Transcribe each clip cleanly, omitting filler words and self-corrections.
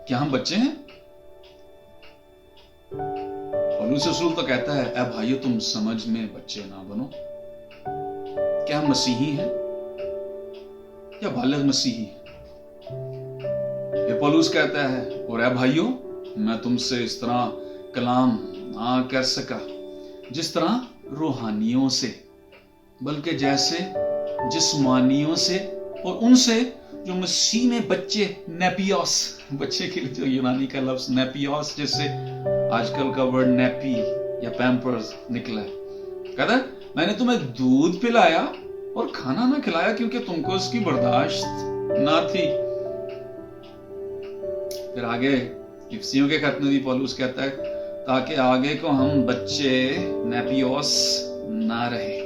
کیا ہم بچے ہیں؟ پولس رسول تو کہتا ہے اے بھائیو تم سمجھ میں بچے نہ بنو. کیا ہم مسیحی ہیں یا بالغ مسیحی؟ یہ پولس کہتا ہے اور اے بھائیو میں تم سے اس طرح کلام نہ کر سکا جس طرح روحانیوں سے، بلکہ جیسے جسمانیوں سے، اور ان سے جو مسیح میں بچے. نیپیوس، بچے کے لیے جو یونانی کا لفظ نیپیوس، جس سے آج کل کا ورڈ نیپی یا پیمپرز نکلا ہے. کہتا ہے میں نے تمہیں دودھ پلایا اور کھانا نہ کھلایا کیونکہ تم کو اس کی برداشت نہ تھی. پھر آگے افسیوں کے خط میں بھی پولس کہتا ہے تاکہ آگے کو ہم بچے نیپیوس نہ رہے.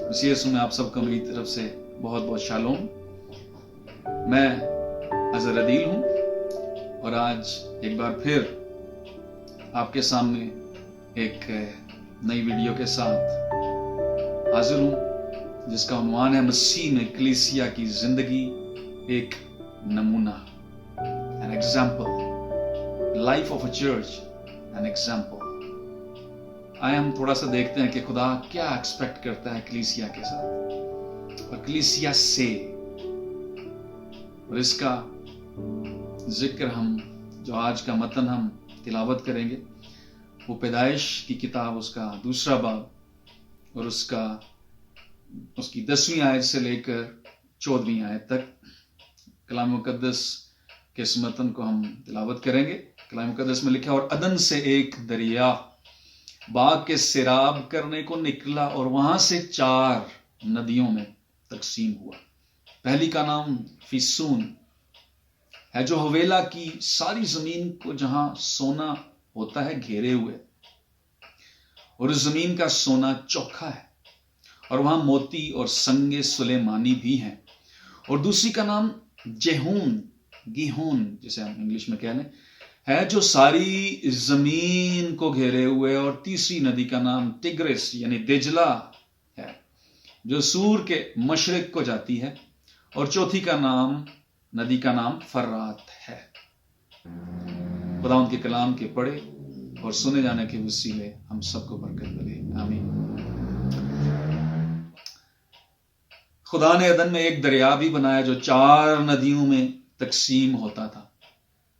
اسی یسوع میں آپ سب کو میری طرف سے بہت بہت شالوم. میں اظہر عدیل ہوں اور آج ایک بار پھر آپ کے سامنے ایک نئی ویڈیو کے ساتھ حاضر ہوں جس کا عنوان ہے مسیح میں کلیسیا کی زندگی ایک نمونہ. An example. Life of a church. An example. آئے ہم تھوڑا سا دیکھتے ہیں کہ خدا کیا ایکسپیکٹ کرتا ہے کلیسیا کے ساتھ اور کلیسیا سے. اور اس کا ذکر ہم جو آج کا متن ہم تلاوت کریں گے وہ پیدائش کی کتاب اس کا 2 باب اور اس کی 10ویں آیت سے لے کر 14ویں آیت تک کلام مقدس کے اس متن کو ہم تلاوت کریں گے. کلام مقدس میں لکھا اور عدن سے ایک دریا باغ کے سیراب کرنے کو نکلا اور وہاں سے 4 ندیوں میں تقسیم ہوا. پہلی کا نام فیسون ہے جو حویلا کی ساری زمین کو جہاں سونا ہوتا ہے گھیرے ہوئے، اور اس زمین کا سونا چوکھا ہے اور وہاں موتی اور سنگ سلیمانی بھی ہیں. اور دوسری کا نام گیہون جسے ہم انگلش میں کہہ لیں ہے جو ساری زمین کو گھیرے ہوئے. اور تیسری ندی کا نام ٹگرس یعنی دجلہ ہے جو سور کے مشرق کو جاتی ہے. اور چوتھی ندی کا نام فرات ہے. خدا ان کے کلام کے پڑھے اور سنے جانے کے وسیلے ہم سب کو برکت ملے. آمین. خدا نے عدن میں ایک دریا بھی بنایا جو 4 ندیوں میں تقسیم ہوتا تھا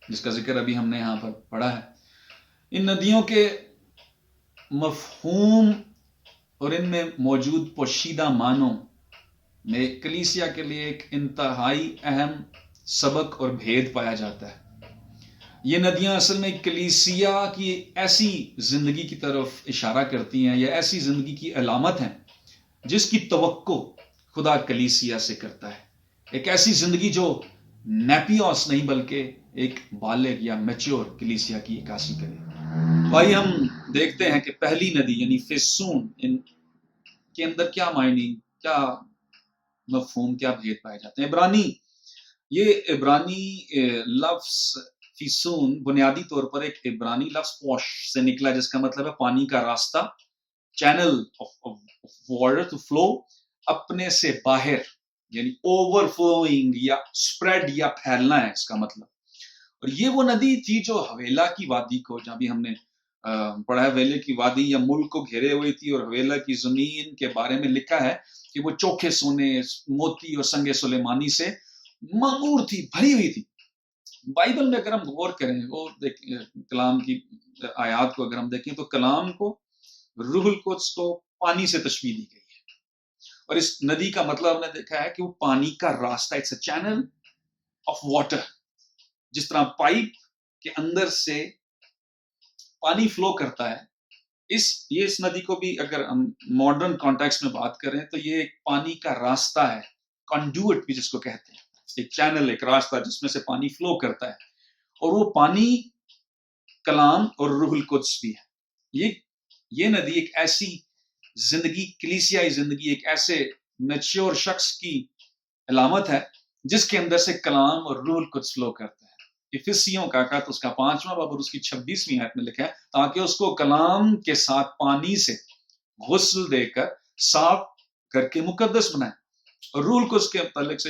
جس کا ذکر ابھی ہم نے یہاں پر پڑھا ہے. ان ندیوں کے مفہوم اور ان میں موجود پوشیدہ معنوں میں کلیسیا کے لیے ایک انتہائی اہم سبق اور بھید پایا جاتا ہے. یہ ندیاں اصل میں کلیسیا کی ایسی زندگی کی طرف اشارہ کرتی ہیں یا ایسی زندگی کی علامت ہیں جس کی توقع خدا کلیسیا سے کرتا ہے. ایک ایسی زندگی جو نیپیوس نہیں بلکہ ایک بالغ یا میچور کلیسیا کی عکاسی کرے. بھائی ہم دیکھتے ہیں کہ پہلی ندی یعنی فیسون ان کے اندر کیا معنی، کیا مفہوم، کیا بھید پائے جاتے ہیں. عبرانی لفظ فیسون بنیادی طور پر ایک عبرانی لفظ پوش سے نکلا جس کا مطلب ہے پانی کا راستہ، channel of water to flow, اپنے سے باہر یعنی اوور فلوئنگ یا سپریڈ یا پھیلنا ہے اس کا مطلب. اور یہ وہ ندی تھی جو حویلا کی وادی کو، جہاں بھی ہم نے پڑھا ہے حویلا کی وادی یا ملک کو گھیرے ہوئی تھی. اور حویلا کی زمین کے بارے میں لکھا ہے کہ وہ چوکھے سونے، موتی اور سنگ سلیمانی سے معمور تھی، بھری ہوئی تھی. بائبل میں اگر ہم غور کریں اور کلام کی آیات کو اگر ہم دیکھیں تو کلام کو، روح القدس کو پانی سے تشبیہ دی گئی ہے. اور اس ندی کا مطلب ہم نے دیکھا ہے کہ وہ پانی کا راستہ، it's a channel of water. جس طرح پائپ کے اندر سے پانی فلو کرتا ہے، اس ندی کو بھی اگر ہم ماڈرن کانٹیکسٹ میں بات کریں تو یہ ایک پانی کا راستہ ہے، کنڈوئٹ بھی جس کو کہتے ہیں، ایک چینل، ایک راستہ جس میں سے پانی فلو کرتا ہے. اور وہ پانی کلام اور روح القدس بھی ہے. یہ ندی ایک ایسی زندگی، کلیسیائی زندگی، ایک ایسے میچور شخص کی علامت ہے جس کے اندر سے کلام اور روح القدس فلو کرتا ہے. افسیوں کا خط اس کا 5واں باب اور اس کی 26ویں آیت میں لکھا ہے تاکہ اس کو کلام کے ساتھ پانی سے غسل دے کر صاف کر کے مقدس بنائے. اور روح القدس کے متعلق سے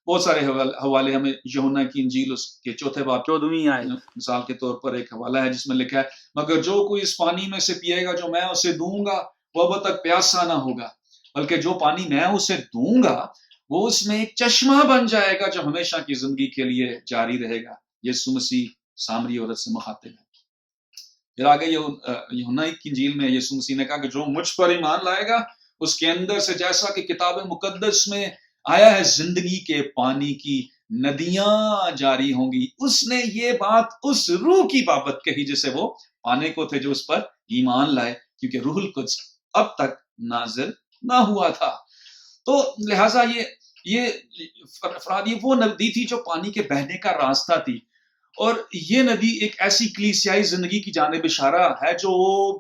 بہت سارے حوالے ہمیں یوحنا کی انجیل اس کے 4 باب 14ویں آیت. مثال کے طور پر ایک حوالہ ہے جس میں لکھا ہے مگر جو کوئی اس پانی میں سے پیے گا جو میں اسے دوں گا وہ اب تک پیاسا نہ ہوگا بلکہ جو پانی میں اسے دوں گا وہ اس میں ایک چشمہ بن جائے گا جو ہمیشہ کی زندگی کے لیے جاری رہے گا. یسوع مسیح سامری عورت سے مخاطب ہے. پھر آگے یوحنا کی انجیل میں یسوع مسیح نے کہا کہ جو مجھ پر ایمان لائے گا اس کے اندر سے جیسا کہ کتاب مقدس میں آیا ہے زندگی کے پانی کی ندیاں جاری ہوں گی. اس نے یہ بات اس روح کی بابت کہی جسے وہ پانے کو تھے جو اس پر ایمان لائے کیونکہ روح القدس اب تک نازل نہ ہوا تھا. تو لہٰذا یہ افراد یہ وہ ندی تھی جو پانی کے بہنے کا راستہ تھی اور یہ ندی ایک ایسی کلیسیائی زندگی کی جانب اشارہ ہے جو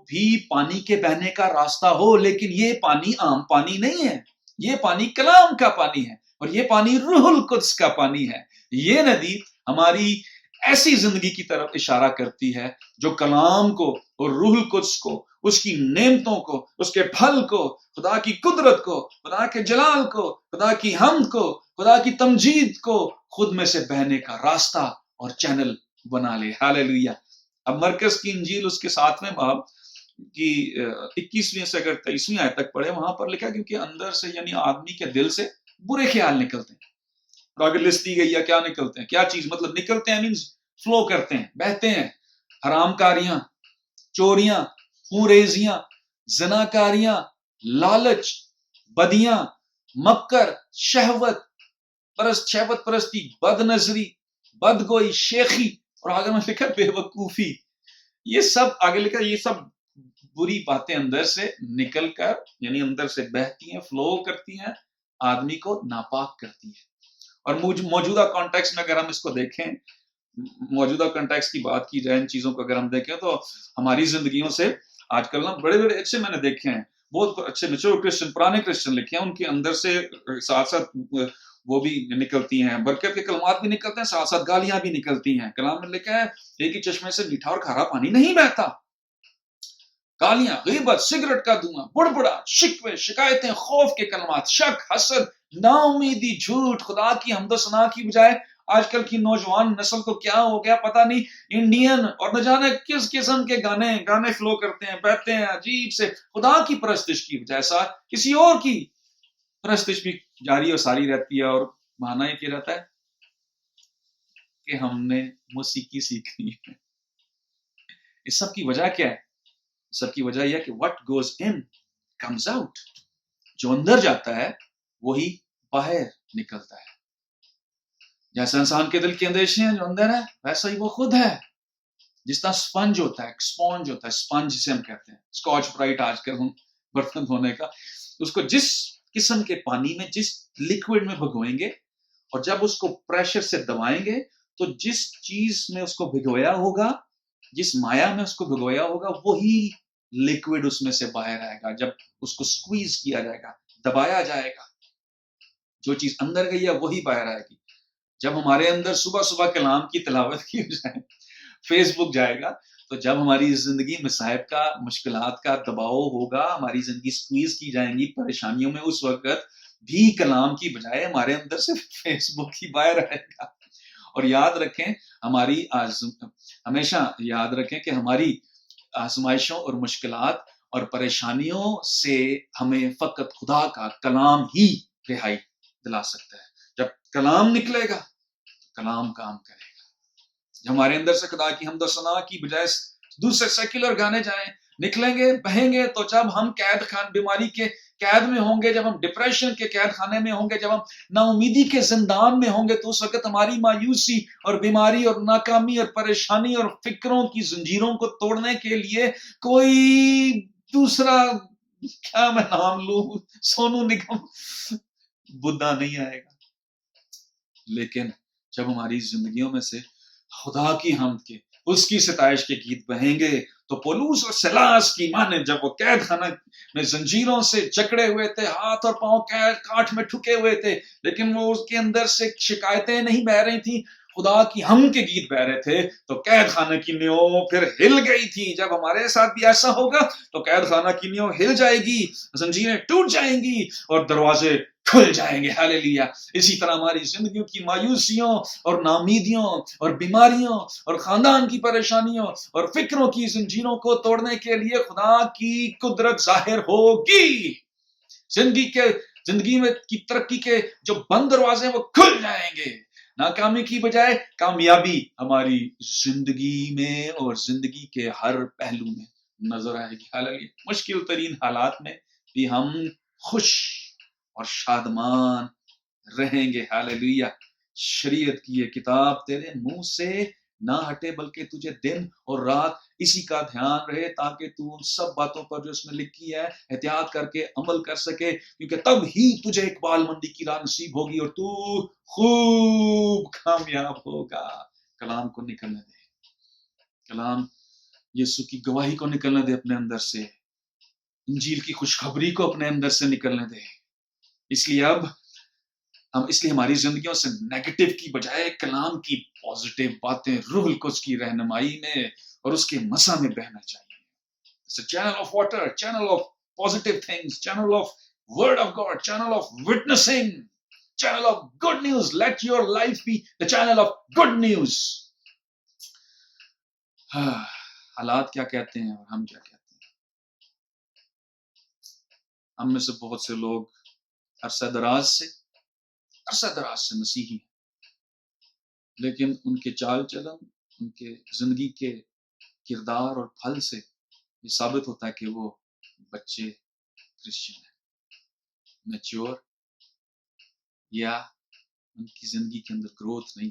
بھی پانی کے بہنے کا راستہ ہو لیکن یہ پانی عام پانی نہیں ہے. یہ پانی کلام کا پانی ہے اور یہ پانی روح القدس کا پانی ہے. یہ ندی ہماری ایسی زندگی کی طرف اشارہ کرتی ہے جو کلام کو اور روح القدس کو اس کی نعمتوں کو اس کے پھل کو خدا کی قدرت کو خدا کے جلال کو خدا کی حمد کو خدا کی تمجید کو خود میں سے بہنے کا راستہ اور چینل بنا لے. ہاللیلویہ. اب مرکز کی انجیل اس کے 7ویں باب کی 21ویں سے اگر 23ویں آیت تک پڑھے وہاں پر لکھا کیونکہ اندر سے یعنی آدمی کے دل سے برے خیال نکلتے ہیں. اور اگر لسٹ دی گئی ہے کیا نکلتے ہیں, کیا چیز مطلب نکلتے ہیں مینز فلو کرتے ہیں, بہتے ہیں. حرام کاریاں, چوریاں, خون ریزیاں, زناکاریاں, لالچ, بدیاں, مکر, شہوت پرستی, بد نظری, بدگوئی, شیخی اور آگے میں لکھا بے وقوفی. یہ سب آگے لکھا یہ سب بری باتیں اندر سے نکل کر یعنی اندر سے بہتی ہیں, فلو کرتی ہیں, آدمی کو ناپاک کرتی ہیں. اور موجودہ کانٹیکس میں اگر ہم اس کو دیکھیں, موجودہ کانٹیکس کی بات کی جائے ان چیزوں کو اگر ہم دیکھیں تو ہماری زندگیوں سے آج کل نا بڑے بڑے اچھے میں نے دیکھے ہیں, بہت اچھے میچور کرسچن, پرانے کرسچن لکھے ہیں, ان کے اندر سے ساتھ ساتھ وہ بھی نکلتی ہیں, برکت کے کلمات بھی نکلتے ہیں, ساتھ ساتھ گالیاں بھی نکلتی ہیں. کلام میں لکھا ہے ایک ہی چشمے سے میٹھا اور کھارا پانی نہیں بہتا. گالیاں, غیبت, سگریٹ کا دھواں, بڑبڑا, شکوے, شکایتیں, خوف کے کلمات, شک, حسد, نا امیدی, جھوٹ, خدا کی حمد و ثنا کی بجائے آج کل کی نوجوان نسل کو کیا ہو گیا پتہ نہیں, انڈین اور نہ جانے کس قسم کے گانے فلو کرتے ہیں, بہتے ہیں عجیب سے. خدا کی پرستش کی بجائے ساتھ کسی اور کی پرستش بھی جاری اور ساری رہتی ہے. اور بہانہ یہ رہتا ہے کہ ہم نے موسیقی سیکھنی ہے. اس سب کی وجہ کیا ہے؟ سب کی وجہ یہ ہے کہ what goes in comes out. جو اندر جاتا ہے وہی باہر نکلتا ہے. جیسا انسان کے دل کے اندیشے ہیں جو اندر ہے ویسا ہی وہ خود ہے. جس طرح سپنج ہوتا ہے, اسپونج ہوتا ہے, سپنج جسے ہم کہتے ہیں, اسکاچ برائٹ آج کل ہم برتن دھونے کا, اس کو جس قسم کے پانی میں جس لکوڈ میں بھگوئیں گے اور جب اس کو پریشر سے دبائیں گے تو جس چیز میں اس کو بھگویا ہوگا, جس مایا میں اس کو بھگویا ہوگا وہی لکوڈ اس میں سے باہر آئے گا. جب اس کو سکویز کیا جائے گا, دبایا جائے گا, جو چیز اندر گئی ہے وہی باہر آئے گی. جب ہمارے اندر صبح صبح کلام کی تلاوت کی جائے فیس بک جائے گا, تو جب ہماری زندگی مصائب کا, مشکلات کا دباؤ ہوگا, ہماری زندگی سکویز کی جائیں گی پریشانیوں میں, اس وقت بھی کلام کی بجائے ہمارے اندر سے فیس بک ہی باہر آئے گا. اور یاد رکھیں ہمیشہ یاد رکھیں کہ ہماری آزمائشوں اور مشکلات اور پریشانیوں سے ہمیں فقط خدا کا کلام ہی رہائی دلا سکتا ہے. جب کلام نکلے گا کلام کام کرے گا. جب ہمارے اندر سے خدا کی حمد و ثنا کی بجائے دوسرے سیکولر گانے جائیں نکلیں گے بہیں گے, تو جب ہم بیماری کے قید میں ہوں گے, جب ہم ڈپریشن کے قید خانے میں ہوں گے, جب ہم نا امیدی کے زندان میں ہوں گے, تو اس وقت ہماری مایوسی اور بیماری اور ناکامی اور پریشانی اور فکروں کی زنجیروں کو توڑنے کے لیے کوئی دوسرا, کیا میں نام لوں, سونو نگم, بدھا نہیں آئے گا. لیکن جب ہماری زندگیوں میں سے خدا کی حمد کے, اس کی ستائش کے گیت بہیں گے, تو پولوس اور سلاس کی مانے جب وہ قید خانہ میں زنجیروں سے جکڑے ہوئے تھے, ہاتھ اور پاؤں کاٹھ میں ٹھکے ہوئے تھے, لیکن وہ اس کے اندر سے شکایتیں نہیں بہ رہی تھیں, خدا کی ہم کے گیت بہ رہے تھے تو قید خانہ کی نیو پھر ہل گئی تھی. جب ہمارے ساتھ بھی ایسا ہوگا تو قید خانہ کی نیو ہل جائے گی, زنجیریں ٹوٹ جائیں گی اور دروازے کھل جائیں گے. ہاللیلویا. اسی طرح ہماری زندگیوں کی مایوسیوں اور ناامیدیوں اور بیماریوں اور خاندان کی پریشانیوں اور فکروں کی زنجیروں کو توڑنے کے لیے خدا کی قدرت ظاہر ہوگی. زندگی میں کی ترقی کے جو بند دروازے وہ کھل جائیں گے. ناکامی کی بجائے کامیابی ہماری زندگی میں اور زندگی کے ہر پہلو میں نظر آئے گی. حالانکہ مشکل ترین حالات میں بھی ہم خوش اور شادمان رہیں گے. ہاللیلویا. شریعت کی یہ کتاب تیرے منہ سے نہ ہٹے بلکہ تجھے دن اور رات اسی کا دھیان رہے تاکہ تو ان سب باتوں پر جو اس میں لکھی ہے احتیاط کر کے عمل کر سکے, کیونکہ تب ہی تجھے اقبال مندی کی راہ نصیب ہوگی اور تو خوب کامیاب ہوگا. کلام کو نکلنے دے, کلام یسوع کی گواہی کو نکلنے دے اپنے اندر سے, انجیل کی خوشخبری کو اپنے اندر سے نکلنے دے. اس لیے اب ہماری زندگیوں سے نیگیٹو کی بجائے کلام کی پازیٹیو باتیں روح القدس کی رہنمائی میں اور اس کے مسا میں بہنا چاہیے. It's a channel of water, channel of positive things, channel of word of God, channel of witnessing, channel of good news. Let your life be the channel of good news. حالات کیا کہتے ہیں اور ہم کیا کہتے ہیں. ہم میں سے بہت سے لوگ عرصہ دراز سے مسیحی ہیں, لیکن ان کے چال چلن, ان کے زندگی کے کردار اور پھل سے یہ ثابت ہوتا ہے کہ وہ بچے کرسچن ہیں, میچور, یا ان کی زندگی کے اندر گروتھ نہیں.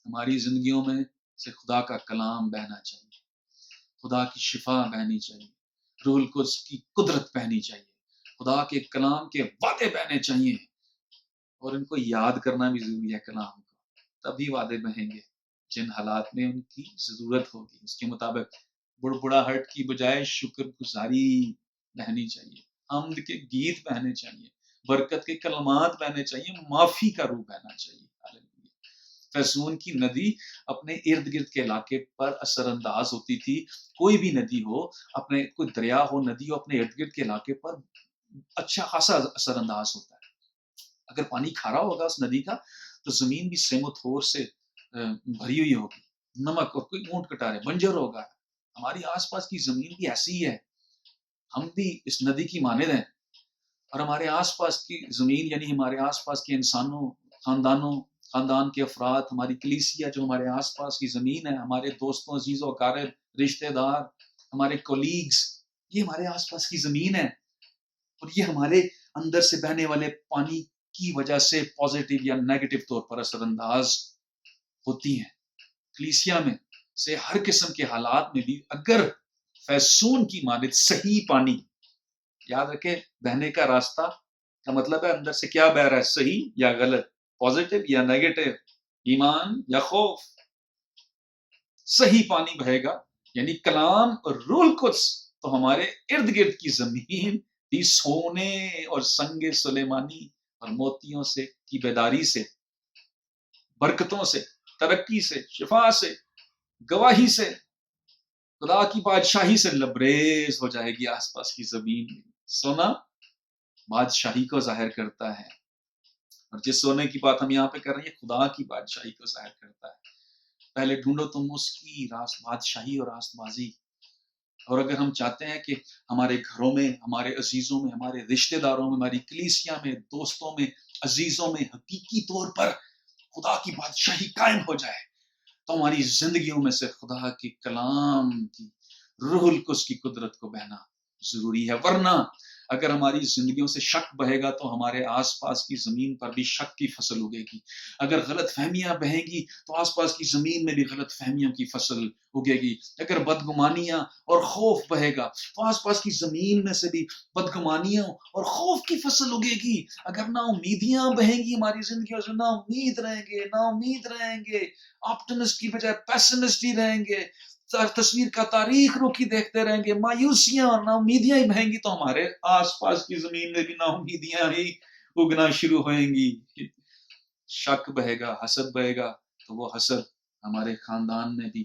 ہماری زندگیوں میں سے خدا کا کلام بہنا چاہیے, خدا کی شفا بہنی چاہیے, روح القدس کی قدرت بہنی چاہیے, خدا کے کلام کے وعدے بہنے چاہیے, اور ان کو یاد کرنا بھی ضروری ہے کلام کو. تبھی وعدے بہیں گے جن حالات میں ان کی ضرورت ہوگی. اس کے مطابق بڑبڑاہٹ کی بجائے شکر گزاری بہنی چاہیے, حمد کے گیت بہنے چاہیے, برکت کے کلمات بہنے چاہیے, معافی کا روح بہنا چاہیے. فیسون کی ندی اپنے ارد گرد کے علاقے پر اثر انداز ہوتی تھی. کوئی بھی ندی ہو, اپنے کوئی دریا ہو, ندی ہو, اپنے ارد گرد کے علاقے پر اچھا خاصا اثر انداز ہوتا ہے. اگر پانی کھارا ہوگا اس ندی کا تو زمین بھی سیم و تھور سے بھری ہوئی ہوگی, نمک اور کوئی اونٹ کٹارے بنجر ہوگا. ہماری آس پاس کی زمین بھی ایسی ہی ہے, ہم بھی اس ندی کی مانند ہیں, اور ہمارے آس پاس کی زمین یعنی ہمارے آس پاس کے انسانوں, خاندان کے افراد, ہماری کلیسیا جو ہمارے آس پاس کی زمین ہے, ہمارے دوستوں, عزیز و اقارب, رشتہ دار, ہمارے کولیگز, یہ ہمارے آس پاس کی زمین ہے, اور یہ ہمارے اندر سے بہنے والے پانی کی وجہ سے پازیٹیو یا نیگیٹو طور پر اثر انداز ہوتی ہیں. کلیسیا میں سے ہر قسم کے حالات میں بھی اگر فیسون کی مانند صحیح پانی, یاد رکھے بہنے کا راستہ کا مطلب ہے اندر سے کیا بہ رہا ہے, صحیح یا غلط, پازیٹیو یا نیگیٹو, ایمان یا خوف. صحیح پانی بہے گا یعنی کلام اور روح القدس, تو ہمارے ارد گرد کی زمین بھی سونے اور سنگ سلیمانی اور موتیوں سے کی بیداری سے, برکتوں سے, ترقی سے, شفا سے, گواہی سے, خدا کی بادشاہی سے لبریز ہو جائے گی. آس پاس کی زمین میں سونا بادشاہی کو ظاہر کرتا ہے, اور جس سونے کی بات ہم یہاں پہ کر رہے ہیں خدا کی بادشاہی کو ظاہر کرتا ہے. پہلے ڈھونڈو تم اس کی راست بادشاہی اور راست بازی. اور اگر ہم چاہتے ہیں کہ ہمارے گھروں میں, ہمارے عزیزوں میں, ہمارے رشتہ داروں میں, ہماری کلیسیا میں, دوستوں میں, عزیزوں میں حقیقی طور پر خدا کی بادشاہی قائم ہو جائے, تو ہماری زندگیوں میں سے خدا کے کلام کی, روح القدس کی قدرت کو بہنا ضروری ہے. ورنہ اگر ہماری زندگیوں سے شک بہے گا تو ہمارے آس پاس کی زمین پر بھی شک کی فصل اگے گی. اگر غلط فہمیاں بہیں گی تو آس پاس کی زمین میں بھی غلط فہمیوں کی فصل اگے گی. اگر بدگمانیاں اور خوف بہے گا تو آس پاس کی زمین میں سے بھی بدگمانیوں اور خوف کی فصل اگے گی. اگر نا امیدیاں بہیں گی ہماری زندگیوں سے, نا امید رہیں گے, آپٹمسٹ کی بجائے پیسمسٹ ہی رہیں گے, تصویر کا تاریخ رخی دیکھتے رہیں گے, مایوسیاں اور نا امیدیاں ہی بہیں گی, تو ہمارے آس پاس کی زمین میں بھی نا امیدیاں ہی اگنا شروع ہوئیں گی. شک بہے گا, حسد بہے گا, تو تو وہ حسر ہمارے خاندان میں بھی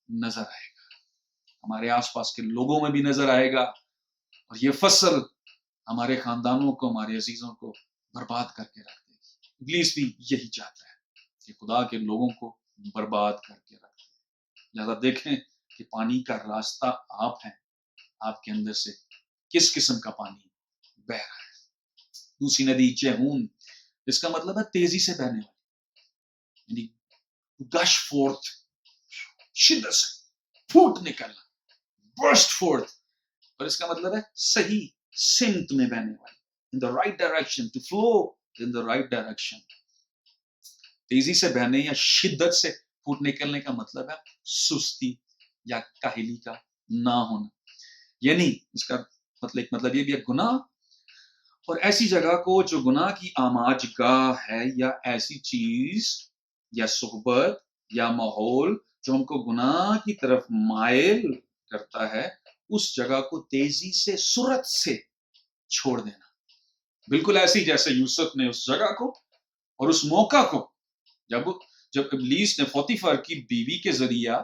نظر آئے گا، ہمارے آس پاس کے لوگوں میں بھی نظر آئے گا، اور یہ فصل ہمارے خاندانوں کو، ہمارے عزیزوں کو برباد کر کے رکھ دے گی۔ ابلیس بھی یہی چاہتا ہے کہ خدا کے لوگوں کو برباد کر کے رکھ دے۔ لہذا دیکھیں کہ پانی کا راستہ آپ ہیں، آپ کے اندر سے کس قسم کا پانی بہ رہا ہے۔ دوسری ندی جہون، اس کا مطلب ہے تیزی سے بہنے والی، یعنی گش فورتھ، شدت سے پھوٹ نکلنا، برسٹ فورتھ، اور اس کا مطلب ہے صحیح سمت میں بہنے والی، in the right direction, to flow in the right direction۔ تیزی سے بہنے یا شدت سے پھوٹ نکلنے کا مطلب ہے سستی یا کاہلی کا نہ ہونا، یعنی اس کا مطلب یہ بھی ہے گناہ اور ایسی جگہ کو جو گناہ کی آماج گاہ ہے، یا ایسی چیز یا صحبت یا ماحول جو ہم کو گناہ کی طرف مائل کرتا ہے، اس جگہ کو تیزی سے، سرعت سے چھوڑ دینا، بالکل ایسی جیسے یوسف نے اس جگہ کو اور اس موقع کو جب ابلیس نے پوتیفر کی بیوی کے ذریعہ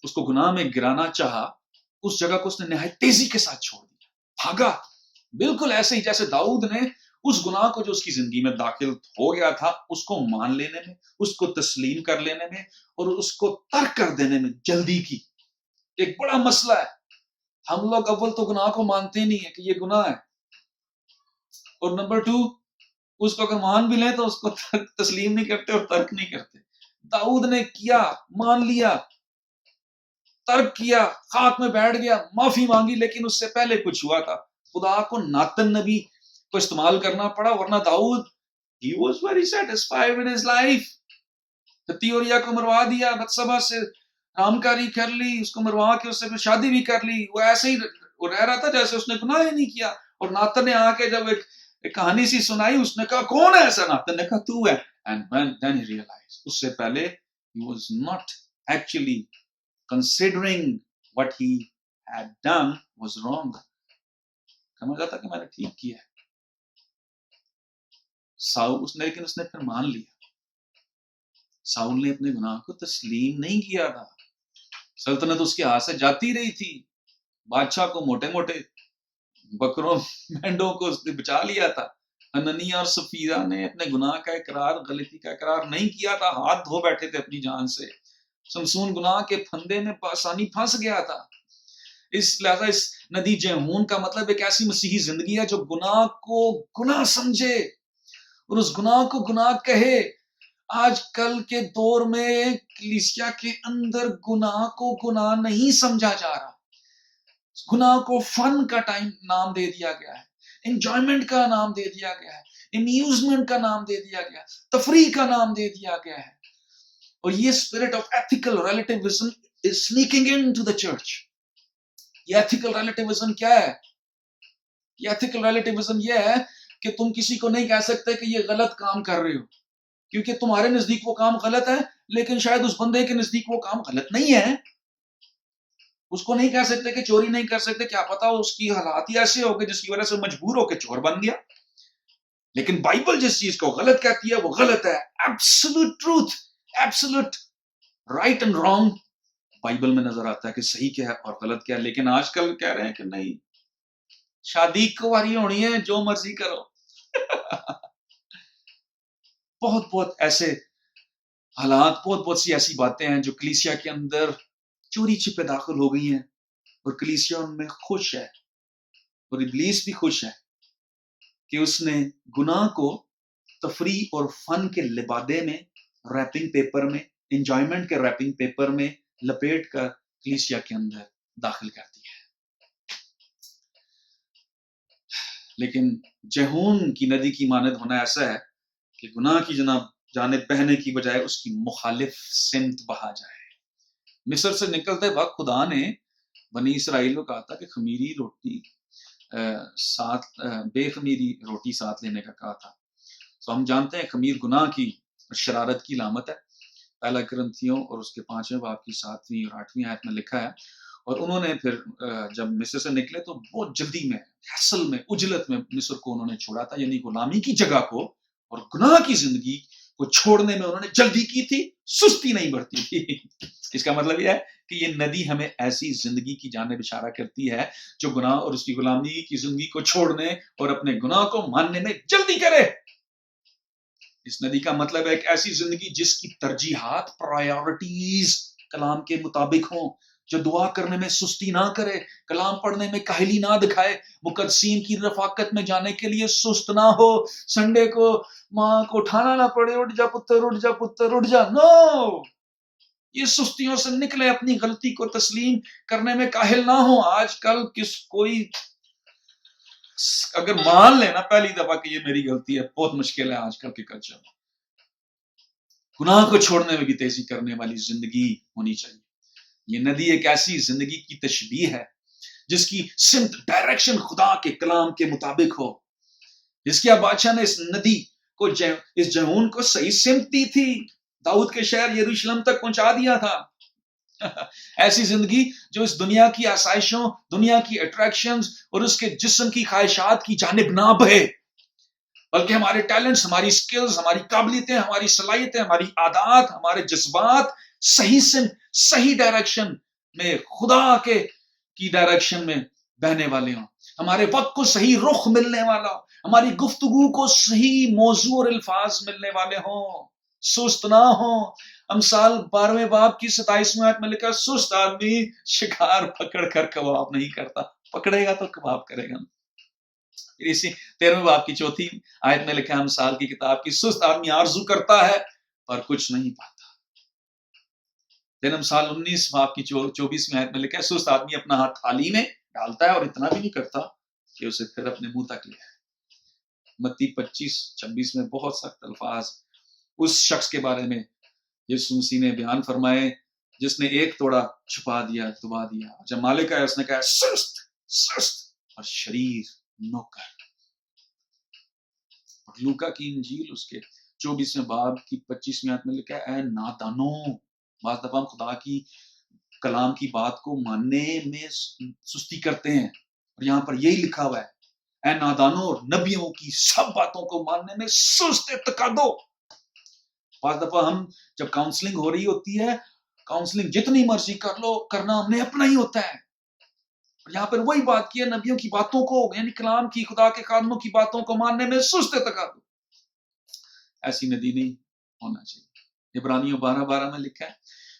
اس کو گناہ میں گرانا چاہا، اس جگہ کو اس نے نہایت تیزی کے ساتھ چھوڑ دیا، بھاگا، بالکل ایسے ہی جیسے داؤد نے اس گناہ کو جو اس کی زندگی میں داخل ہو گیا تھا، اس کو مان لینے میں، اس کو تسلیم کر لینے میں اور اس کو ترک کر دینے میں جلدی کی۔ ایک بڑا مسئلہ ہے، ہم لوگ اول تو گناہ کو مانتے ہی نہیں ہے کہ یہ گناہ ہے، اور نمبر 2 اس کو اگر مان بھی لیں تو اس کو تسلیم نہیں کرتے اور ترک نہیں کرتے۔ داؤد نے کیا، مان لیا، ترک کیا، خاک میں بیٹھ گیا، معافی مانگی، لیکن اس سے پہلے کچھ ہوا تھا، خدا کو ناتن نبی کو استعمال کرنا پڑا، ورنہ داؤد he was very satisfied with his life۔ ہتیوریا کو مروا دیا، بتسبا سے رامکاری کر لی، اس کو مروا کے اس سے پھر شادی بھی کر لی، وہ ایسے ہی رہ رہا تھا جیسے اس نے گناہ ہی نہیں کیا۔ اور ناتن نے آ کے جب ایک کہانی سی سنائی، اس نے کہا کون ہے ایسا؟ ناتن نے کہا تو ہے۔ And then he realized، اس سے پہلے he was not actually considering what he had done was wrong۔ سمجھ آتا کہ میں نے ٹھیک کیا ہے، لیکن اس نے پھر مان لیا۔ ساؤل نے اپنے گناہ کو تسلیم نہیں کیا تھا، سلطنت اس کے ہاتھ سے جاتی رہی تھی، بادشاہ کو موٹے موٹے بکروں مینڈوں کو اس نے بچا لیا تھا۔ حنانیہ اور سفیرہ نے اپنے گناہ کا اقرار، غلطی کا اقرار نہیں کیا تھا، ہاتھ دھو بیٹھے تھے اپنی جان سے۔ سمسون گناہ کے پھندے میں بآسانی پھنس گیا تھا۔ لہذا اس ندی جہون کا مطلب ایک ایسی مسیحی زندگی ہے جو گناہ کو گناہ سمجھے اور اس گناہ کو گناہ کہے۔ آج کل کے دور میں کلیسیا کے اندر گناہ کو گناہ نہیں سمجھا جا رہا، گناہ کو فن کا نام دے دیا گیا ہے، انجوائمنٹ کا نام دے دیا گیا ہے، امیوزمنٹ کا نام دے دیا گیا ہے، تفریح کا نام دے دیا گیا ہے، اور یہ spirit of ethical relativism is snacking into the church. یہ ایتھیکل ریلیٹیوزم کیا ہے؟ یہ ایتھیکل ریلیٹیوزم یہ ہے کہ تم کسی کو نہیں کہہ سکتے کہ یہ غلط کام کر رہے ہو، کیونکہ تمہارے نزدیک وہ کام غلط ہے، لیکن شاید اس بندے کے نزدیک وہ کام غلط نہیں ہے۔ اس کو نہیں کہہ سکتے کہ چوری نہیں کر سکتے، کیا پتا اس کی حالات ہی ایسے ہو گئے جس کی وجہ سے مجبور ہو کے چور بن گیا، لیکن بائبل جس چیز کو غلط کہتی ہے وہ غلط ہے۔ Absolute truth, absolute right and wrong Bible میں نظر آتا ہے کہ صحیح کیا ہے اور غلط کیا ہے، لیکن آج کل کہہ رہے ہیں کہ نہیں، شادی کواری ہونی ہے، جو مرضی کرو۔ بہت ایسے حالات، بہت سی ایسی باتیں ہیں جو کلیسیا کے اندر چوری چھپے داخل ہو گئی ہیں، اور کلیسیا ان میں خوش ہے، اور ابلیس بھی خوش ہے کہ اس نے گناہ کو تفریح اور فن کے لبادے میں، ریپنگ پیپر میں، انجوائمنٹ کے ریپنگ پیپر میں لپیٹ کر کلیسیا کے اندر داخل کر دیا ہے۔ لیکن جہون کی ندی کی مانند ہونا ایسا ہے کہ گناہ کی جانب بہنے کی بجائے اس کی مخالف سمت بہا جائے۔ مصر سے نکلتے وقت خدا نے بنی اسرائیل کو کہا تھا کہ خمیری روٹی بے خمیری روٹی ساتھ لینے کا کہا تھا۔ تو ہم جانتے ہیں خمیر گناہ کی شرارت کی علامت ہے، پہلا کرنتھیوں اور اس کے 5ویں باب کی 7ویں اور 8ویں آیت میں لکھا ہے۔ اور انہوں نے پھر جب مصر سے نکلے تو بہت جلدی میں، حسل میں، عجلت میں مصر کو انہوں نے چھوڑا تھا، یعنی غلامی کی جگہ کو اور گناہ کی زندگی کو چھوڑنے میں انہوں نے جلدی کی تھی، سستی نہیں برتی تھی۔ اس کا مطلب یہ ہے کہ یہ ندی ہمیں ایسی زندگی کی جانب اشارہ کرتی ہے جو گناہ اور اس کی غلامی کی زندگی کو چھوڑنے اور اپنے گناہ کو ماننے میں جلدی کرے۔ اس ندی کا مطلب ہے ایک ایسی زندگی جس کی ترجیحات، پرائیورٹیز کلام کے مطابق ہوں، جو دعا کرنے میں سستی نہ کرے، کلام پڑھنے میں کاہلی نہ دکھائے، مقدسین کی رفاقت میں جانے کے لیے سست نہ ہو، سنڈے کو ماں کو اٹھانا نہ پڑے، اٹھ جا پتر، اٹھ جا پتر، اٹھ جا، نو، یہ سستیوں سے نکلے، اپنی غلطی کو تسلیم کرنے میں کاہل نہ ہو۔ آج کل کوئی اگر مان لینا پہلی دفعہ کہ یہ میری غلطی ہے، بہت مشکل ہے آج کل کے کلچر میں۔ گناہ کو چھوڑنے میں بھی تیزی کرنے والی زندگی ہونی چاہیے۔ یہ ندی ایک ایسی زندگی کی تشبیہ ہے جس کی سمت، ڈائریکشن خدا کے کلام کے مطابق ہو۔ حزقیاہ بادشاہ نے اس ندی کو، اس جہون کو صحیح سمت دی تھی، داؤد کے شہر یروشلم تک پہنچا دیا تھا۔ ایسی زندگی جو اس دنیا کی آسائشوں، دنیا کی اٹریکشنز اور اس کے جسم کی خواہشات کی جانب نہ بہے، بلکہ ہمارے ٹیلنٹس، ہماری سکلز، ہماری قابلیتیں، ہماری صلاحیتیں، ہماری عادات، ہمارے جذبات صحیح سمت، صحیح ڈائریکشن میں، خدا کی ڈائریکشن میں بہنے والے ہوں، ہمارے وقت کو صحیح رخ ملنے والا ہو، ہماری گفتگو کو صحیح موضوع اور الفاظ ملنے والے ہوں، سست نہ ہوں۔ امثال 12ویں باب کی 27ویں آیت میں لکھا، سست آدمی شکار پکڑ کر کباب نہیں کرتا، پکڑے گا تو کباب کرے گا۔ پھر اسی 13ویں باب کی 4تھی آیت میں لکھا ہے امثال کی کتاب کی، سست آدمی آرزو کرتا ہے پر کچھ نہیں پاتا۔ پھر امثال 19 باب کی 24ویں آیت میں لکھا ہے، سست آدمی اپنا ہاتھ تھالی میں ڈالتا ہے اور اتنا بھی نہیں کرتا کہ اسے پھر اپنے منہ تک لے آئے۔ متی 25-26 میں بہت سخت الفاظ اس شخص کے بارے میں یسوع مسیح نے بیان فرمائے جس نے ایک توڑا چھپا دیا، دبا دیا، جب مالک آیا اس نے کہا سست، سست اور شریر نوکر۔ اور لوکا کی انجیل اس کے 24ویں باب کی 25ویں آیت میں لکھا ہے، اے نادانو، بعض دفعہ ہم خدا کی کلام کی بات کو ماننے میں سستی کرتے ہیں، اور یہاں پر یہی لکھا ہوا ہے، اے نادانو، اور نبیوں کی سب باتوں کو ماننے میں سست اعتقادو۔ بعض دفعہ ہم جب کاؤنسلنگ ہو رہی ہوتی ہے، کاؤنسلنگ جتنی مرضی کر لو، کرنا ہم نے اپنا ہی ہوتا ہے، اور یہاں پر وہی بات کی ہے، نبیوں کی باتوں کو، یعنی کلام کی، خدا کے خادموں کی باتوں کو ماننے میں سست اعتقادو۔ ایسی ندی نہیں ہونا چاہیے۔ عبرانیوں 12:12 میں لکھا ہے،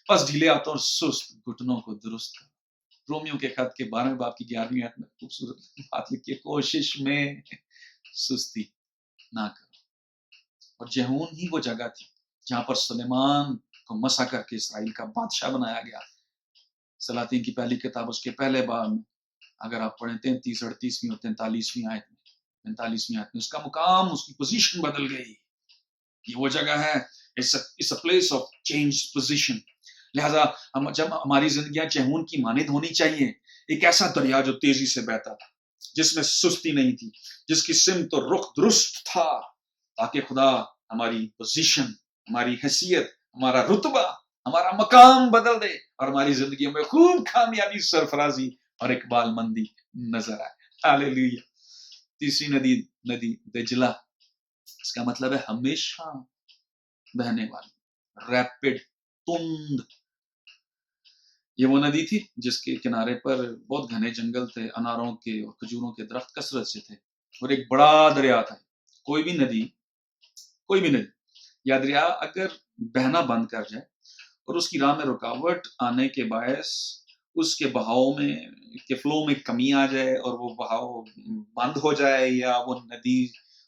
بس ڈھیلے ہاتھوں اور سست گھٹنوں کو درست کرو۔ رومیوں کے خط کے 12ویں باب کی 11ویں آیت میں خوبصورت بات لکھی ہے، کوشش میں سستی نہ کرو۔ اور جہون ہی وہ جگہ تھی جہاں پر سلیمان کو مسح کر کے اسرائیل کا بادشاہ بنایا گیا۔ سلاطین کی پہلی کتاب اس کے پہلے باب میں اگر آپ پڑھیں 33، 38ویں اور 43ویں آیت میں، 45ویں آیت میں، اس کا مقام، اس کی پوزیشن بدل گئی۔ یہ وہ جگہ ہے، it's a place of changed position۔ لہٰذا جب ہماری زندگیاں چہون کی مانند ہونی چاہیے، ایک ایسا دریا جو تیزی سے بہتا تھا، جس میں سستی نہیں تھی، جس کی سمت اور رخ درست تھا، تاکہ خدا ہماری پوزیشن، ہماری حیثیت، ہمارا رتبہ، ہمارا مقام بدل دے اور ہماری زندگیوں میں خوب کامیابی، سرفرازی اور اقبال مندی نظر آئے۔ ہاللیلویہ۔ تیسری ندی دجلہ، اس کا مطلب ہے ہمیشہ بہنے والی، ریپڈ، تند۔ یہ وہ ندی تھی جس کے کنارے پر بہت گھنے جنگل تھے، اناروں کے اور کھجوروں کے درخت کثرت سے تھے، اور ایک بڑا دریا تھا۔ کوئی بھی ندی یا دریا اگر بہنا بند کر جائے اور اس کی راہ میں رکاوٹ آنے کے باعث اس کے بہاؤ میں کے فلو میں کمی آ جائے اور وہ بہاؤ بند ہو جائے، یا وہ ندی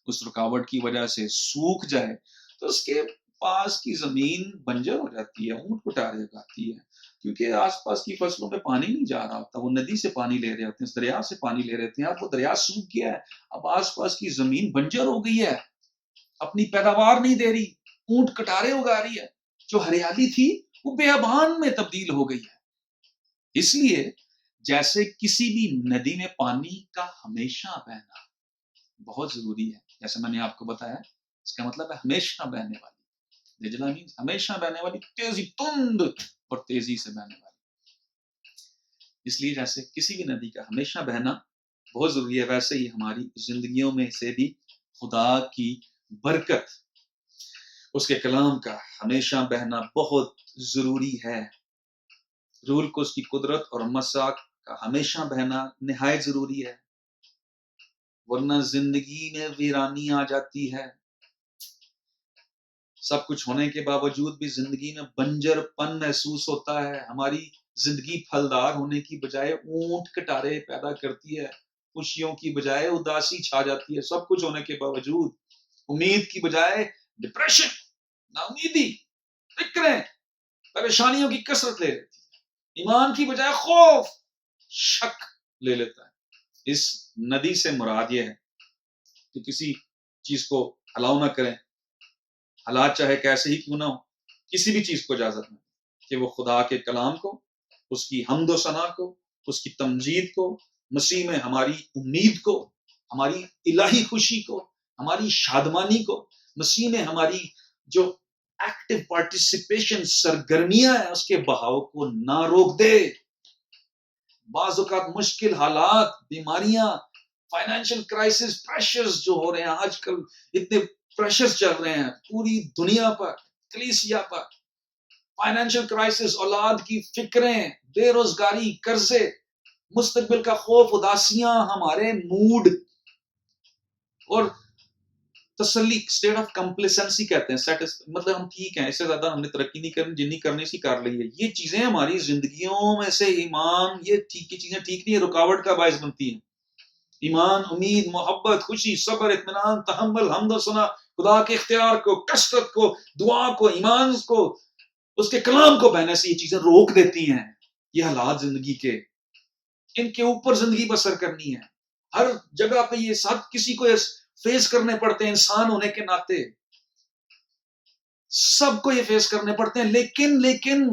اس رکاوٹ کی وجہ سے سوکھ جائے، تو اس کے پاس کی زمین بنجر ہو جاتی ہے، اونٹ کٹارے اگاتی ہے، کیونکہ آس پاس کی فصلوں میں پانی نہیں جا رہا ہوتا، وہ ندی سے پانی لے رہے ہوتے ہیں، اس دریا سے پانی لے رہے ہیں، اب وہ دریا سوکھ گیا ہے، اب آس پاس کی زمین بنجر ہو گئی ہے، اپنی پیداوار نہیں دے رہی، اونٹ کٹارے اگا رہی ہے، جو ہریالی تھی وہ بیابان میں تبدیل ہو گئی ہے۔ اس لیے جیسے کسی بھی ندی میں پانی کا ہمیشہ بہنا بہت ضروری ہے، جیسے میں نے آپ کو بتایا، اس کا مطلب ہے ہمیشہ بہنے والی۔ دجلہ مینز ہمیشہ بہنے والی، تیزی، تند اور تیزی سے بہنے والی۔ اس لیے جیسے کسی بھی ندی کا ہمیشہ بہنا بہت ضروری ہے، ویسے ہی ہماری زندگیوں میں سے بھی خدا کی برکت اس کے کلام کا ہمیشہ بہنا بہت ضروری ہے. روح القدس کی قدرت اور مساق کا ہمیشہ بہنا نہایت ضروری ہے، ورنہ زندگی میں ویرانی آ جاتی ہے. سب کچھ ہونے کے باوجود بھی زندگی میں بنجر پن محسوس ہوتا ہے. ہماری زندگی پھلدار ہونے کی بجائے اونٹ کٹارے پیدا کرتی ہے، خوشیوں کی بجائے اداسی چھا جاتی ہے. سب کچھ ہونے کے باوجود امید کی بجائے ڈپریشن، ناامیدی، فکریں، پریشانیوں کی کثرت لے لیتی ہے. ایمان کی بجائے خوف، شک لے لیتا ہے. اس ندی سے مراد یہ ہے کہ کسی چیز کو الاؤ نہ کریں، حالات چاہے کیسے ہی کیوں نہ ہو، کسی بھی چیز کو اجازت نہ کہ وہ خدا کے کلام کو، اس کی حمد و ثنا کو، اس کی تمجید کو، مسیح میں ہماری امید کو، ہماری الہی خوشی کو، ہماری شادمانی کو، مسیح میں ہماری جو ایکٹیو پارٹیسپیشن سرگرمیاں ہیں اس کے بہاؤ کو نہ روک دے. بعض اوقات مشکل حالات، بیماریاں، فائنینشیل کرائسس، پریشرز جو ہو رہے ہیں آج کل، اتنے پریشرز چل رہے ہیں پوری دنیا پر، کلیسیا پر، فائنینشیل کرائسس، اولاد کی فکریں، بے روزگاری، قرضے، مستقبل کا خوف، اداسیاں، ہمارے موڈ اور تسلی، اسٹیٹ آف کمپلیسنسی کہتے ہیں، مطلب ہم ٹھیک ہیں، اس سے زیادہ ہم نے ترقی نہیں کرنی، جنی کرنی سی کر لی ہے. یہ چیزیں ہماری زندگیوں میں سے ایمان، یہ چیزیں ٹھیک نہیں، رکاوٹ کا باعث بنتی ہیں. ایمان، امید، محبت، خوشی، صبر، اطمینان، تحمل، حمد و ثنا، خدا کے اختیار کو، کثرت کو، دعا کو، ایمان کو، اس کے کلام کو بہنے سے یہ چیزیں روک دیتی ہیں. یہ حالات زندگی کے، ان کے اوپر زندگی بسر کرنی ہے. ہر جگہ پہ یہ سب کسی کو فیس کرنے پڑتے ہیں، انسان ہونے کے ناطے سب کو یہ فیس کرنے پڑتے ہیں. لیکن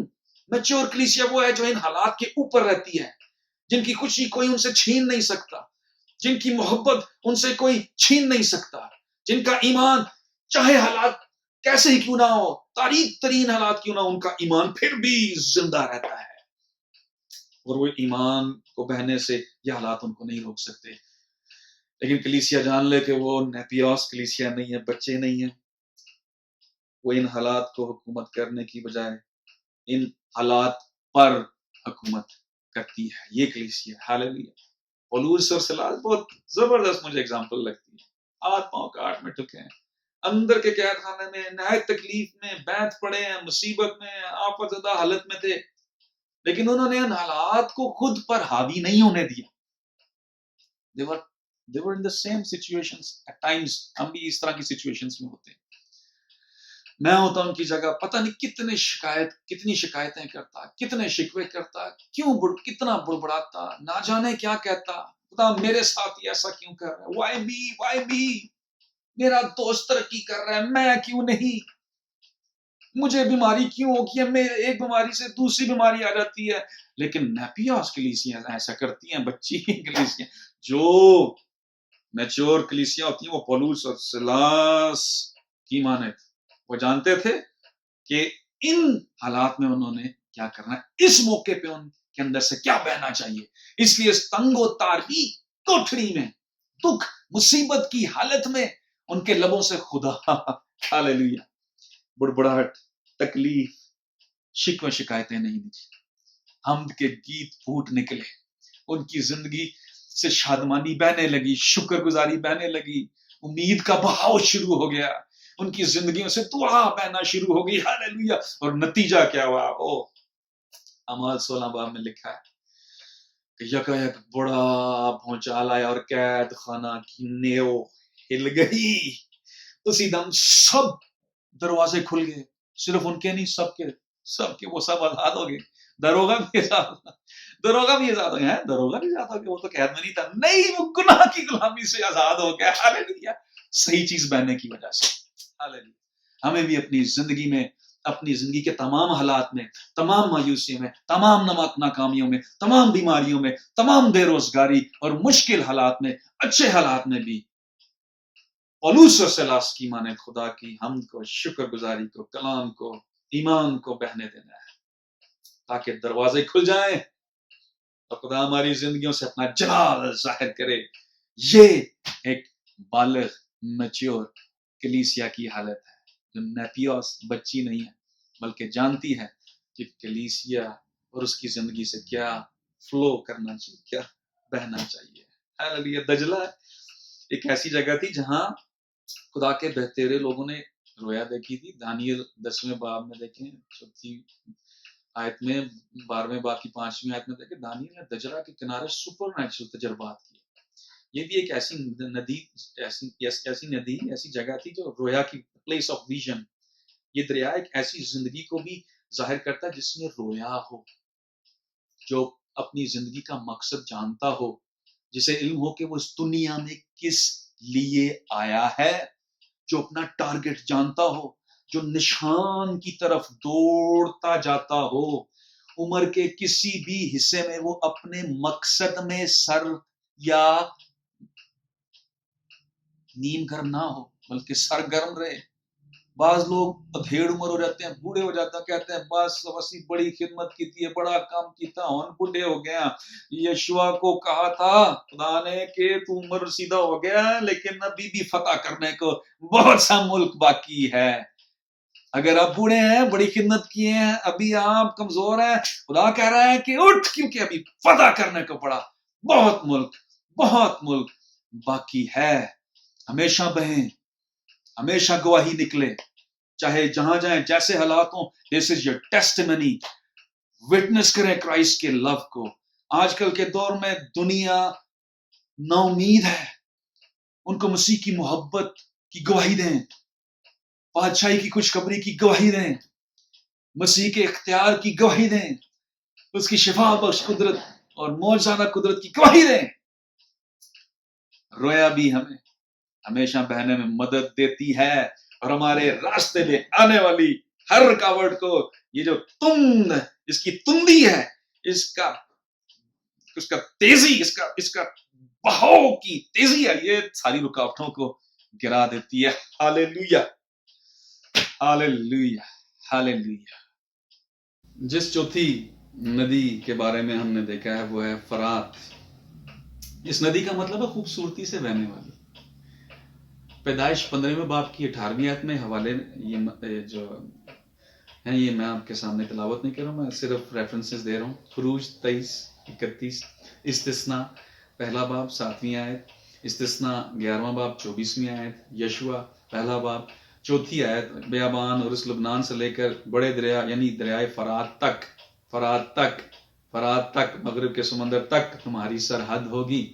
میچور کلیسیا وہ ہے جو ان حالات کے اوپر رہتی ہے، جن کی خوشی کوئی ان سے چھین نہیں سکتا، جن کی محبت ان سے کوئی چھین نہیں سکتا، جن کا ایمان چاہے حالات کیسے ہی کیوں نہ ہو، تاریک ترین حالات کیوں نہ ہو، ان کا ایمان پھر بھی زندہ رہتا ہے. اور وہ ایمان کو بہنے سے یہ حالات ان کو نہیں روک سکتے. لیکن کلیسیا جان لے کہ وہ نیپیوس کلیسیا نہیں ہے، بچے نہیں ہیں. وہ ان حالات کو حکومت کرنے کی بجائے ان حالات پر حکومت کرتی ہے. یہ کلیسیا ہاللیلویا. پولس اور سلاس بہت زبردست مجھے اگزامپل لگتی ہے. ہاتھ پاؤں کاٹ میں ٹکے ہیں، اندر کے قید خانے میں نہایت تکلیف میں بیٹھ پڑے ہیں، مصیبت میں، آفت زدہ حالت میں تھے، لیکن انہوں نے ان حالات کو خود پر حاوی نہیں ہونے دیا. They were in the same situations at times. ہم بھی اس طرح کی سچویشنز میں ہوتے ہیں. میں ہوتا ان کی جگہ پتہ نہیں کتنی شکایتیں کرتا، کتنے شکوے کرتا، کتنا بڑبڑاتا، نہ جانے کیا کہتا، خدا میرے ساتھ ہی ایسا کیوں کر رہا ہے، وائی می، میرا دوست ترقی کر رہا ہے، میں کیوں نہیں، مجھے بیماری کیوں ہوگی ہے، میں ایک بیماری سے دوسری بیماری آ جاتی ہے. لیکن نیپیوس کلیسیاں ایسا کرتی ہیں، بچی کلیسیاں جو میچور کلیسیاں ہوتی ہیں، وہ پولس اور سلاس کی مانت، وہ جانتے تھے کہ ان حالات میں انہوں نے کیا کرنا ہے، اس موقع پہ ان کے اندر سے کیا بہنا چاہیے. اس لیے اس تنگ و تاریک کوٹھری میں، دکھ مصیبت کی حالت میں ان کے لبوں سے خدا ہاللیلویا بڑبڑاہٹ، تکلیف، شکوے شکایتیں نہیں نکلی، حمد کے گیت پھوٹ نکلے. ان کی زندگی سے شادمانی بہنے لگی، شکر گزاری بہنے لگی، امید کا بہاؤ شروع ہو گیا، ان کی زندگیوں سے دعا بہنا شروع ہو گئی. ہاللیلویا. اور نتیجہ کیا ہوا؟ اعمال 16 باب میں لکھا ہے کہ یکایک بڑا بھونچال آیا اور قید خانہ کی نیو ہل گئی. اسی دم سب دروازے کھل گئے، صرف ان کے نہیں، سب کے وہ سب آزاد ہو گئے. دروگا بھی آزاد ہو گئے ہیں، دروگا بھی آزاد ہو گیا، وہ تو قید میں نہیں تھا، نہیں، وہ گناہ کی غلامی سے آزاد ہو گیا. ہاللیلویا. صحیح چیز بہنے کی وجہ سے. ہاللیلویا. ہمیں بھی اپنی زندگی میں، اپنی زندگی کے تمام حالات میں، تمام مایوسیوں میں، تمام ناکامیوں میں، تمام بیماریوں میں، تمام بے روزگاری اور مشکل حالات میں، اچھے حالات میں بھی پولس اور سلاس کی مانے خدا کی حمد کو، شکر گزاری کو، کلام کو، ایمان کو بہنے دینا ہے، تاکہ دروازے کھل جائیں اور خدا ہماری زندگیوں سے اپنا جلال ظاہر کرے. یہ ایک بالغ میچور کلیسیا کی حالت ہے. جو نیپیوس بچی نہیں ہے بلکہ جانتی ہے کہ کلیسیا اور اس کی زندگی سے کیا فلو کرنا چاہیے، کیا بہنا چاہیے. ہاللیلویا. دجلہ ایک ایسی جگہ تھی جہاں خدا کے بہتیرے لوگوں نے رویا دیکھی تھی. دانیل 10ویں باب میں دیکھیں 4 آیت میں، 12ویں باب کی 5ویں آیت میں دیکھیں دانیل نے دجلہ کے کنارے سپر نیچرل تجربات کیے. یہ بھی ایک ایسی ندی، ایسی جگہ تھی جو رویا کی پلیس آف ویژن. یہ دریا ایک ایسی زندگی کو بھی ظاہر کرتا ہے جس میں رویا ہو، جو اپنی زندگی کا مقصد جانتا ہو، جسے علم ہو کہ وہ اس دنیا میں کس لیے آیا ہے، جو اپنا ٹارگٹ جانتا ہو، جو نشان کی طرف دوڑتا جاتا ہو. عمر کے کسی بھی حصے میں وہ اپنے مقصد میں سر یا نیم گرم نہ ہو بلکہ سرگرم رہے. بعض لوگ ادھیڑ عمر ہو جاتے ہیں، بوڑھے ہو جاتے ہیں، کہتے ہیں بس وسیع بڑی خدمت کی تھی، بڑا کام کیتا، ہن بوڑھے ہو گیا. یشوع کو کہا تھا خدا نے کہ تو عمر رسیدہ ہو گیا لیکن ابھی بھی فتح کرنے کو بہت سا ملک باقی ہے. اگر آپ بوڑھے ہیں، بڑی خدمت کیے ہیں، ابھی آپ کمزور ہیں، خدا کہہ رہا ہے کہ اٹھ، کیونکہ ابھی فتح کرنے کو بہت ملک باقی ہے. ہمیشہ بہیں، ہمیشہ گواہی نکلے، چاہے جہاں جائیں، جیسے حالات ہوں. دس از یور ٹیسٹیمنی. وٹنس کریں کرائسٹ کے لو کو. آج کل کے دور میں دنیا نا امید ہے، ان کو مسیح کی محبت کی گواہی دیں، بادشاہی کی خوشخبری کی گواہی دیں، مسیح کے اختیار کی گواہی دیں، اس کی شفا بخش قدرت اور معجزانہ قدرت کی گواہی دیں. رویا بھی ہمیں ہمیشہ بہنے میں مدد دیتی ہے اور ہمارے راستے میں آنے والی ہر رکاوٹ کو، یہ جو اس کی تندی ہے، اس کا تیزی، اس کا بہاؤ کی تیزی ہے، یہ ساری رکاوٹوں کو گرا دیتی ہے. ہاللیلویا، ہاللیلویا، ہاللیلویا. جس چوتھی ندی کے بارے میں ہم نے دیکھا ہے وہ ہے فرات. اس ندی کا مطلب ہے خوبصورتی سے بہنے والی. پیدائش 15ویں باب کی 18ویں آیت میں حوالے یہ جو ہیں یہ میں آپ کے سامنے تلاوت نہیں کر رہا ہوں، میں صرف ریفرنسز دے رہا ہوں. خروج 23:31، استثنا پہلا باب 7ویں آیت، استثنا 11واں باب 24ویں آیت، یشوع پہلا باب 4 آیت. بیابان اور اس لبنان سے لے کر بڑے دریا یعنی دریائے فرات تک مغرب کے سمندر تک تمہاری سرحد ہوگی.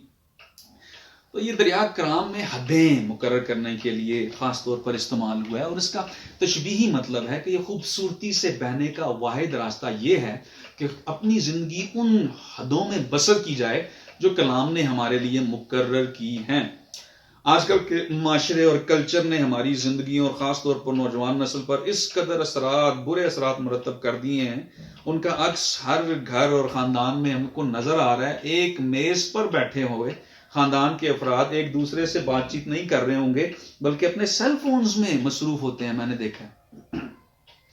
تو یہ دریا کرام میں حدیں مقرر کرنے کے لیے خاص طور پر استعمال ہوا ہے، اور اس کا تشبیہی مطلب ہے کہ یہ خوبصورتی سے بہنے کا واحد راستہ یہ ہے کہ اپنی زندگی ان حدوں میں بسر کی جائے جو کلام نے ہمارے لیے مقرر کی ہیں. آج کل کے معاشرے اور کلچر نے ہماری زندگیوں اور خاص طور پر نوجوان نسل پر اس قدر برے اثرات مرتب کر دیے ہیں. ان کا عکس ہر گھر اور خاندان میں ہم کو نظر آ رہا ہے. ایک میز پر بیٹھے ہوئے خاندان کے افراد ایک دوسرے سے بات چیت نہیں کر رہے ہوں گے بلکہ اپنے سیل فونز میں مصروف ہوتے ہیں. میں نے دیکھا ہے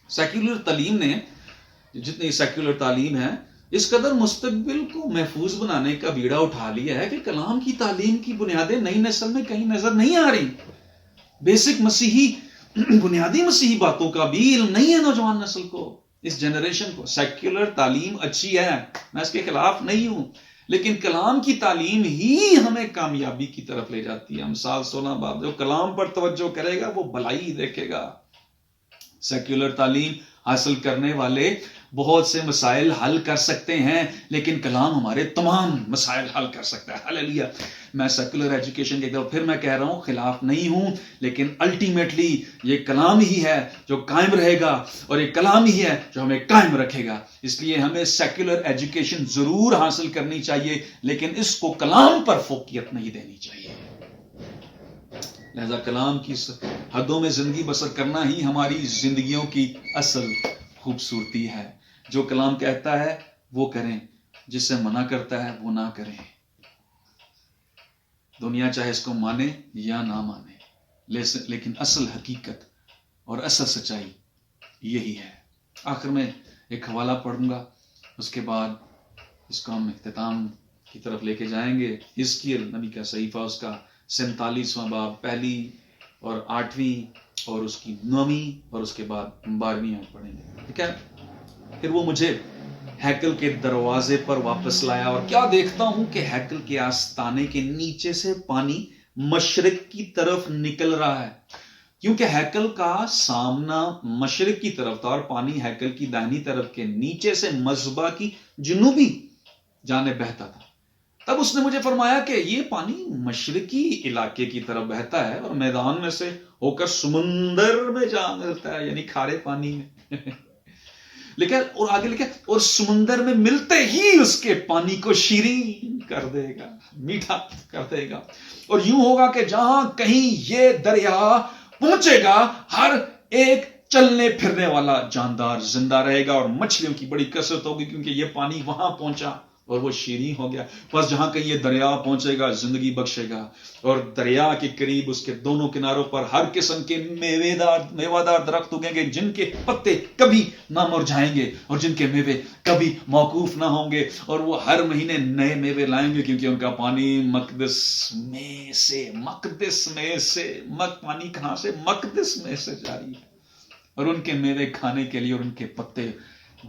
سیکولر تعلیم نے، جتنی سیکولر تعلیم ہے، اس قدر مستقبل کو محفوظ بنانے کا بیڑا اٹھا لیا ہے کہ کلام کی تعلیم کی بنیادیں نئی نسل میں کہیں نظر نہیں آ رہی. بیسک مسیحی بنیادی مسیحی باتوں کا بھی علم نہیں ہے نوجوان نسل کو، اس جنریشن کو. سیکولر تعلیم اچھی ہے، میں اس کے خلاف نہیں ہوں، لیکن کلام کی تعلیم ہی ہمیں کامیابی کی طرف لے جاتی ہے. امثال 16 باب، جو کلام پر توجہ کرے گا وہ بھلائی دیکھے گا. سیکولر تعلیم حاصل کرنے والے بہت سے مسائل حل کر سکتے ہیں، لیکن کلام ہمارے تمام مسائل حل کر سکتا ہے. ہاللیلویا. میں سیکولر ایجوکیشن کے پھر میں کہہ رہا ہوں خلاف نہیں ہوں، لیکن الٹیمیٹلی یہ کلام ہی ہے جو قائم رہے گا، اور یہ کلام ہی ہے جو ہمیں قائم رکھے گا. اس لیے ہمیں سیکولر ایجوکیشن ضرور حاصل کرنی چاہیے، لیکن اس کو کلام پر فوقیت نہیں دینی چاہیے. لہذا کلام کی حدوں میں زندگی بسر کرنا ہی ہماری زندگیوں کی اصل خوبصورتی ہے. جو کلام کہتا ہے وہ کریں، جس سے منع کرتا ہے وہ نہ کریں. دنیا چاہے اس کو مانے یا نہ مانے، لیکن اصل حقیقت اور اصل سچائی یہی ہے. آخر میں ایک حوالہ پڑھوں گا، اس کے بعد اس کو ہم اختتام کی طرف لے کے جائیں گے. حزقیل نبی کا صحیفہ، اس کا 47واں باب، پہلی اور 8ویں اور اس کی 9ویں اور اس کے بعد 12ویں آیت پڑھیں گے. ٹھیک ہے. پھر وہ مجھے ہیکل کے دروازے پر واپس لایا اور کیا دیکھتا ہوں کہ ہیکل کے آستانے کے نیچے سے پانی مشرق کی طرف نکل رہا ہے، کیونکہ ہیکل کا سامنا مشرق کی طرف تھا اور پانی ہیکل کی دائنی طرف کے نیچے سے مذبح کی جنوبی جانب بہتا تھا. تب اس نے مجھے فرمایا کہ یہ پانی مشرقی علاقے کی طرف بہتا ہے اور میدان میں سے ہو کر سمندر میں جا ملتا ہے، یعنی کھارے پانی میں. لیکن اور آگے لکھا اور سمندر میں ملتے ہی اس کے پانی کو شیریں کر دے گا، میٹھا کر دے گا. اور یوں ہوگا کہ جہاں کہیں یہ دریا پہنچے گا ہر ایک چلنے پھرنے والا جاندار زندہ رہے گا اور مچھلیوں کی بڑی کثرت ہوگی، کیونکہ یہ پانی وہاں پہنچا اور وہ شیریں ہو گیا. بس جہاں کہیں یہ دریا پہنچے گا زندگی بخشے گا. اور دریا کے قریب اس کے دونوں کناروں پر ہر قسم کے میوہ دار درخت اگیں گے، جن کے پتے کبھی نہ مرجھائیں گے اور جن کے میوے کبھی موقوف نہ ہوں گے. اور وہ ہر مہینے نئے میوے لائیں گے، کیونکہ ان کا پانی مقدس میں سے پانی کہاں سے؟ مقدس میں سے جاری ہے. اور ان کے میوے کھانے کے لیے اور ان کے پتے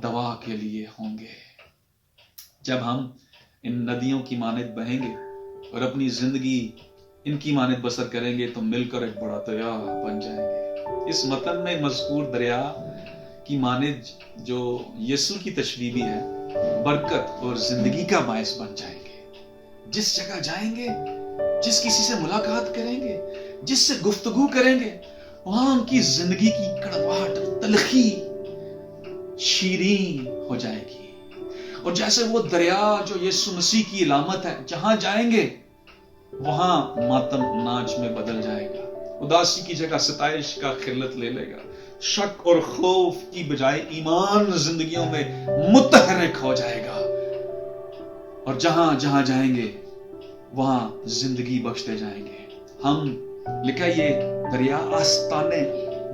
دوا کے لیے ہوں گے. جب ہم ان ندیوں کی مانند بہیں گے اور اپنی زندگی ان کی مانند بسر کریں گے تو مل کر ایک بڑا دریا بن جائیں گے. اس متن میں مذکور دریا کی مانند جو یسوع کی تشبیہ بھی ہے، برکت اور زندگی کا باعث بن جائیں گے. جس جگہ جائیں گے، جس کسی سے ملاقات کریں گے، جس سے گفتگو کریں گے، وہاں ان کی زندگی کی کڑواہٹ اور تلخی شیریں ہو جائے گی. اور جیسے وہ دریا جو یسوع مسیح کی علامت ہے، جہاں جائیں گے وہاں ماتم ناچ میں بدل جائے گا. اداسی کی جگہ ستائش کا خلت لے لے گا. شک اور خوف کی بجائے ایمان زندگیوں میں متحرک ہو جائے گا. اور جہاں جہاں جائیں گے وہاں زندگی بخشتے جائیں گے. ہم لکھا یہ دریا آستانے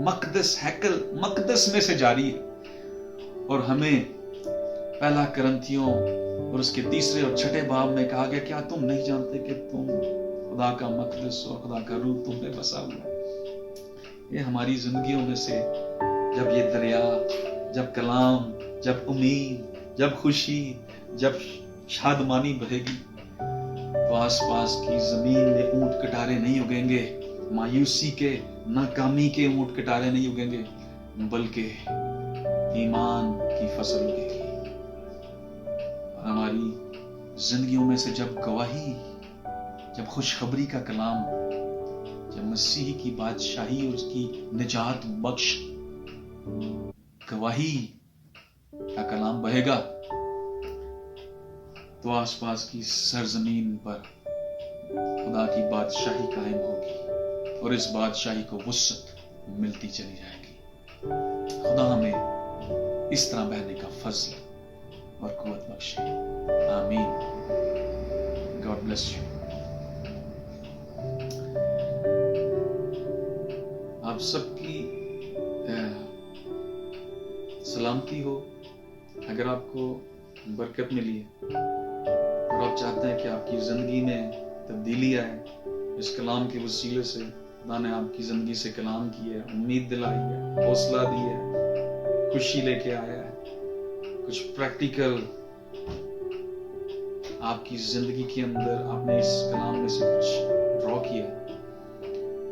مقدس ہیکل مقدس میں سے جاری ہے. اور ہمیں پہلا کرنتھیوں اور اس کے 3 اور 6 باب میں کہا گیا، کیا تم نہیں جانتے کہ تم خدا کا مقدس اور خدا کا روح تم میں بسا ہوا ہے؟ یہ ہماری زندگیوں میں سے جب یہ دریا، جب کلام، جب امید، جب خوشی، جب شادمانی بہے گی تو آس پاس کی زمین میں اونٹ کٹارے نہیں اگیں گے. مایوسی کے، ناکامی کے اونٹ کٹارے نہیں اگیں گے، بلکہ ایمان کی فصل اگے گی. اور ہماری زندگیوں میں سے جب گواہی، جب خوشخبری کا کلام، جب مسیح کی بادشاہی اور اس کی نجات بخش گواہی کا کلام بہے گا تو آس پاس کی سرزمین پر خدا کی بادشاہی قائم ہوگی اور اس بادشاہی کو وسعت ملتی چلی جائے گی. خدا ہمیں اس طرح بہنے کا فضل اور قوت بخشے. آمین. God bless you. آپ سب کی سلامتی ہو. اگر آپ کو برکت ملی ہے اور آپ چاہتے ہیں کہ آپ کی زندگی میں تبدیلی آئے، اس کلام کے وسیلے سے خدا نے آپ کی زندگی سے کلام کیا ہے، امید دلائی ہے، حوصلہ دی ہے، خوشی لے کے آیا ہے، کچھ پریکٹیکل آپ کی زندگی کے اندر آپ نے اس کلام میں سے کچھ ڈرا کیا،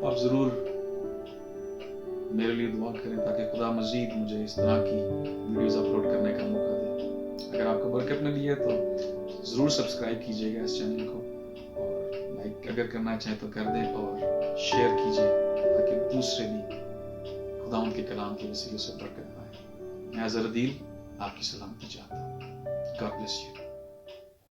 آپ ضرور میرے لیے دعا کریں تاکہ خدا مزید مجھے اس طرح کی ویڈیوز اپلوڈ کرنے کا موقع دے. اگر آپ کو برکت ملی ہے تو ضرور سبسکرائب کیجیے گا اس چینل کو، اور لائک اگر کرنا چاہیں تو کر دیں اور شیئر کیجیے تاکہ دوسرے بھی خدا ان کے کلام کے وسیلے سے برکت پائیں. میں اظہر الدین آپ کی سلامتی چاہتا ہوں. God bless you.